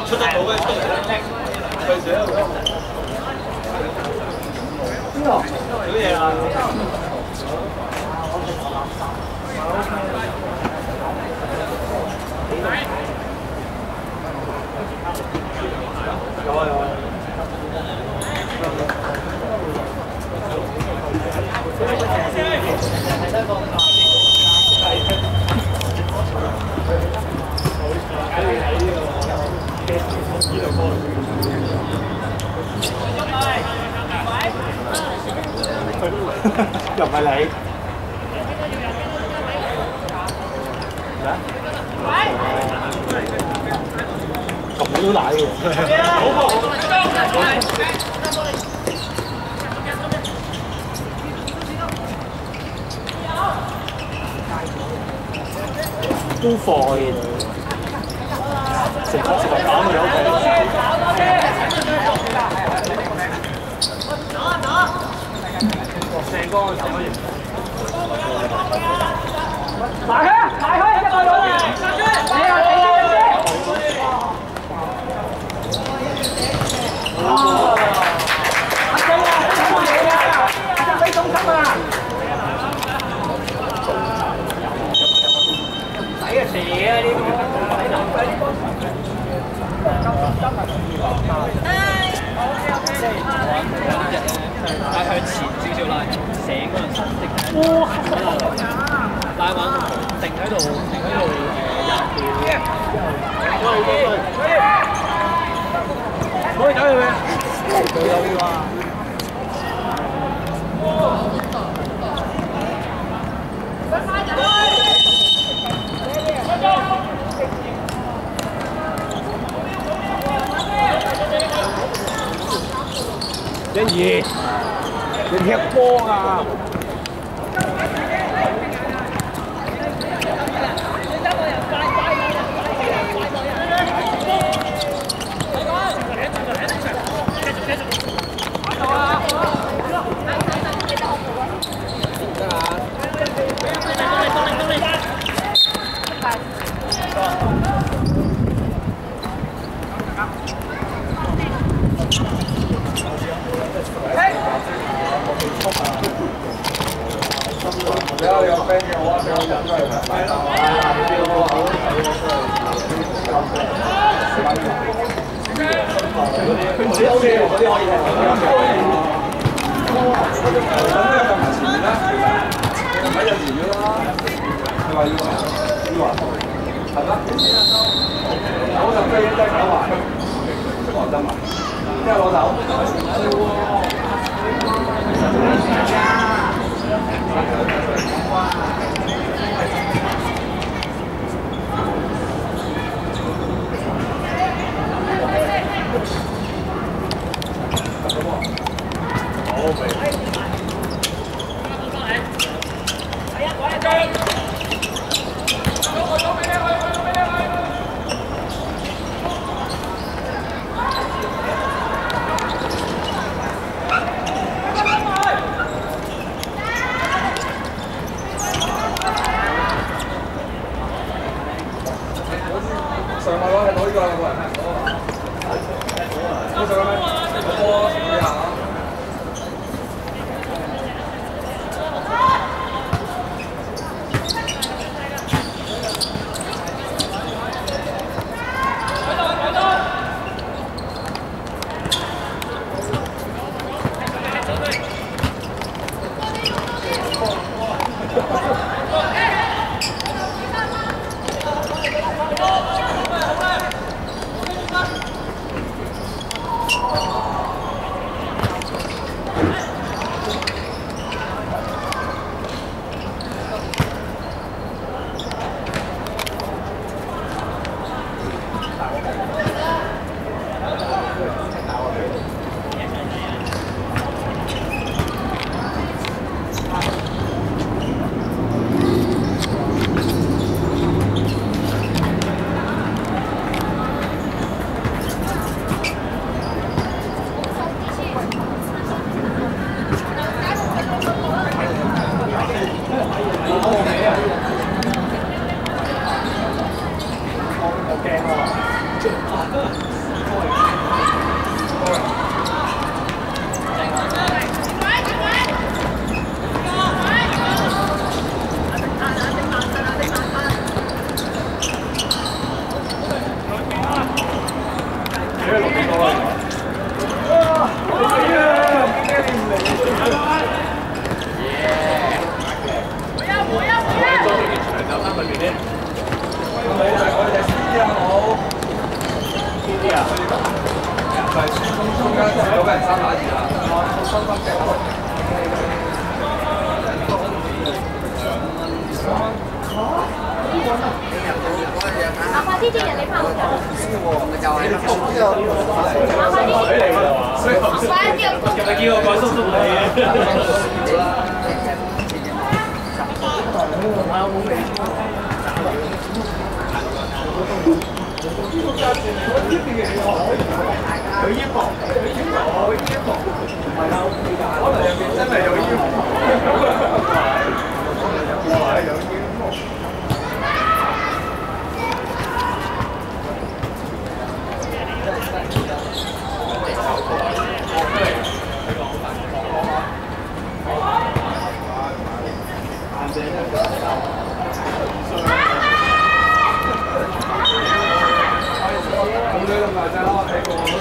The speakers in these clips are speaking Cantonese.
出得到嘅，費事啊！邊個？小嘢啊！有啊有啊！又唔係你。咁都奶喎。都快嘅，食減咪有佢。成個走乜嘢？埋開，一個到啊！你啊！俾中級啊！抵啊！射啊！呢個拉向前少少拉，成個人伸直喺度，拉穩定喺度廿秒。可以走去未？有要啊！欣怡，你踢波啊！有 friend 嘅話就入出嚟啦。係咯。嗰啲 OK 喎，嗰啲可以係。咁咧就埋前面啦，喺有前面啦。你話要係啦。我就飛低手環，黃真埋，即係攞手。上馬攞係攞呢個喎，攞上咩？攞波試下。阿發啲啲人你拍唔到，就係阿發啲啲，叫我改叔叔有衣服，可能入邊真係有衣服。咁樣咪就係我睇過好似。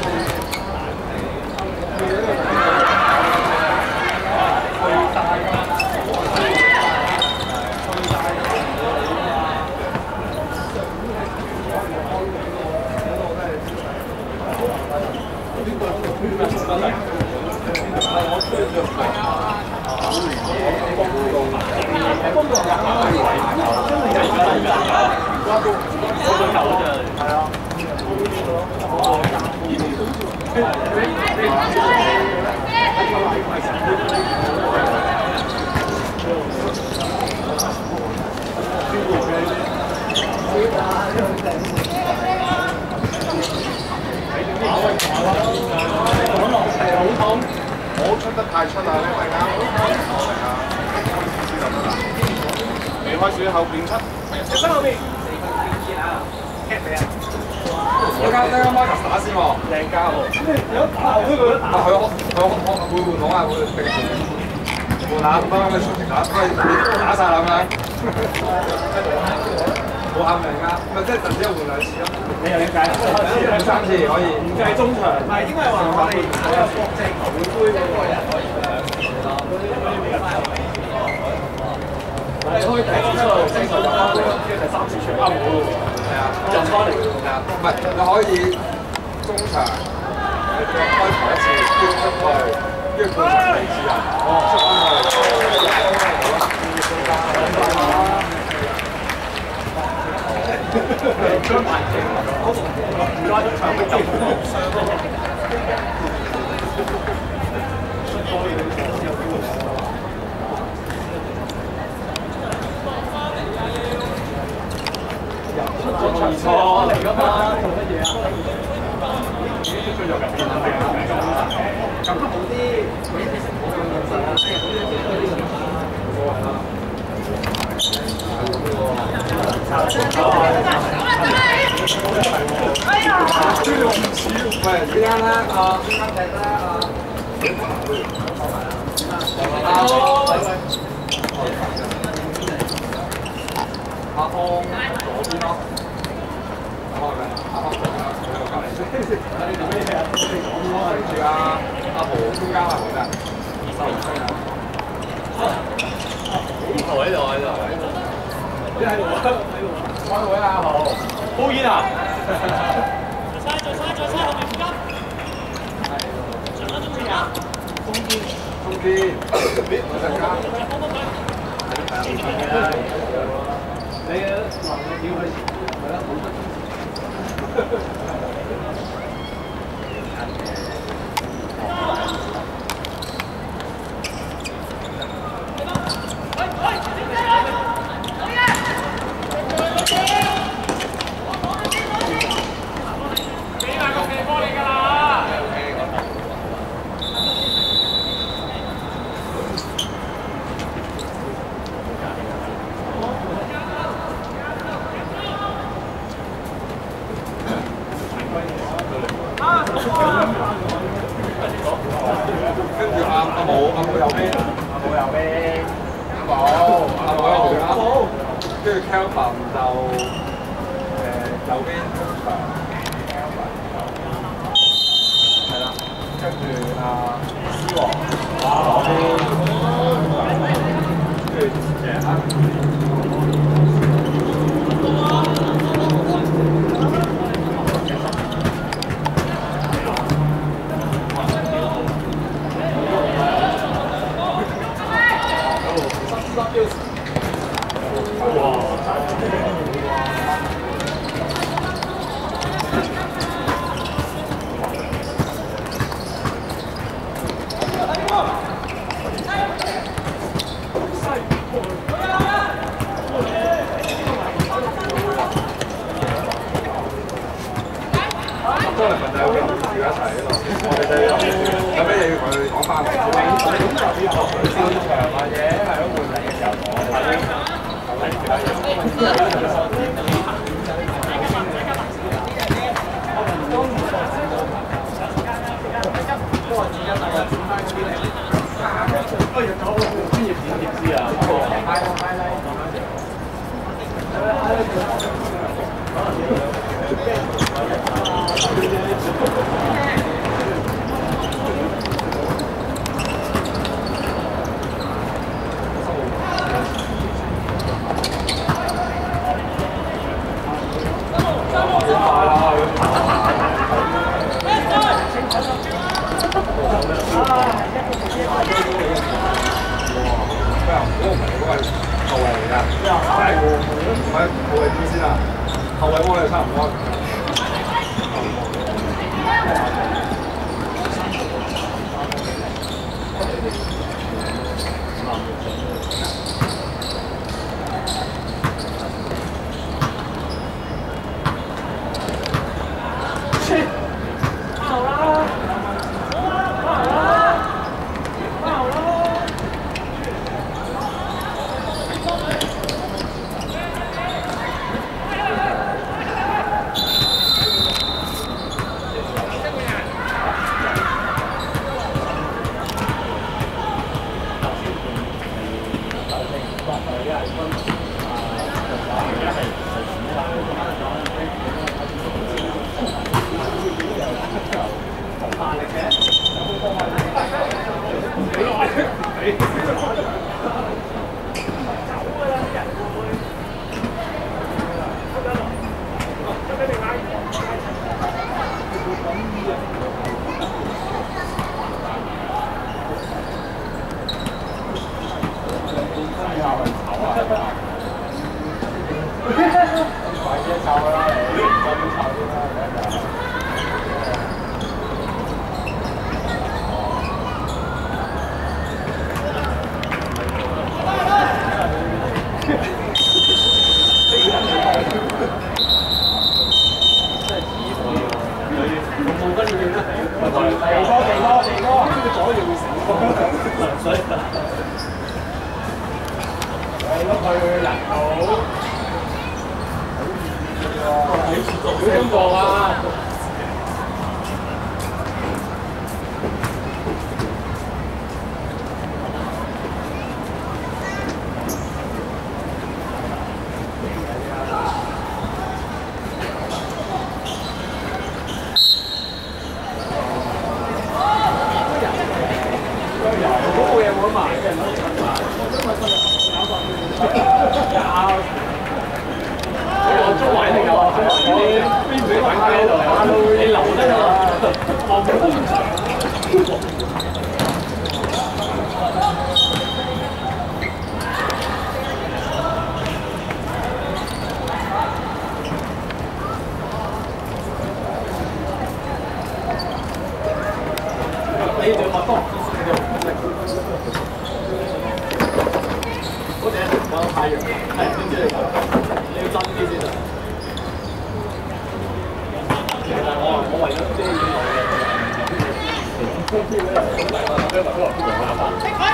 冇出得太出啊！大家未開始後邊出，身後邊。我家啱啱入打先喎，靚家喎。有打會佢打。佢會換籠啊，會換下，翻返去長城打，打晒啦咁樣。冇喊人㗎，咪即係陣時換2次咯。你又點解？2、3次可以。唔計中場。唔係應該係話我哋國際球會杯嗰個人可以你可以第一次出去精神入翻嚟，跟住第3次全啱冇咯。係啊，入翻嚟係啊，唔係你可以中場開頭1次飆出去，跟住半場2次啊，出翻去。張排勁，唔該中場會就錯嚟㗎嘛，做乜嘢啊？最入邊咁好啲，冇咁現實啊！哎呀！喂，依家咧啊，依家踢咧啊，阿康左邊咯。住啊！阿豪中間啊，好㗎，22歲啊！喺度喺度喺度，喺度開會啊！阿豪，煲煙啊！做晒，後面唔急。中邊，我陣間。你嘅能力要去係啦，冇得。跟住阿武右邊，阿武右邊，跟住 Kelvin 就右邊係啦，跟住阿思華左邊，跟住謝啊。多人問就有同事一齊喺度，我哋就有咩嘢要同佢哋講翻？戰場或者係咯換嚟嘅時候後衞嚟㗎，後衞點先啊？後衞我哋差唔多。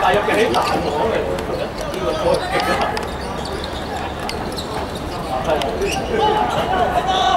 但係有幾難講嚟，呢個波極啊！係。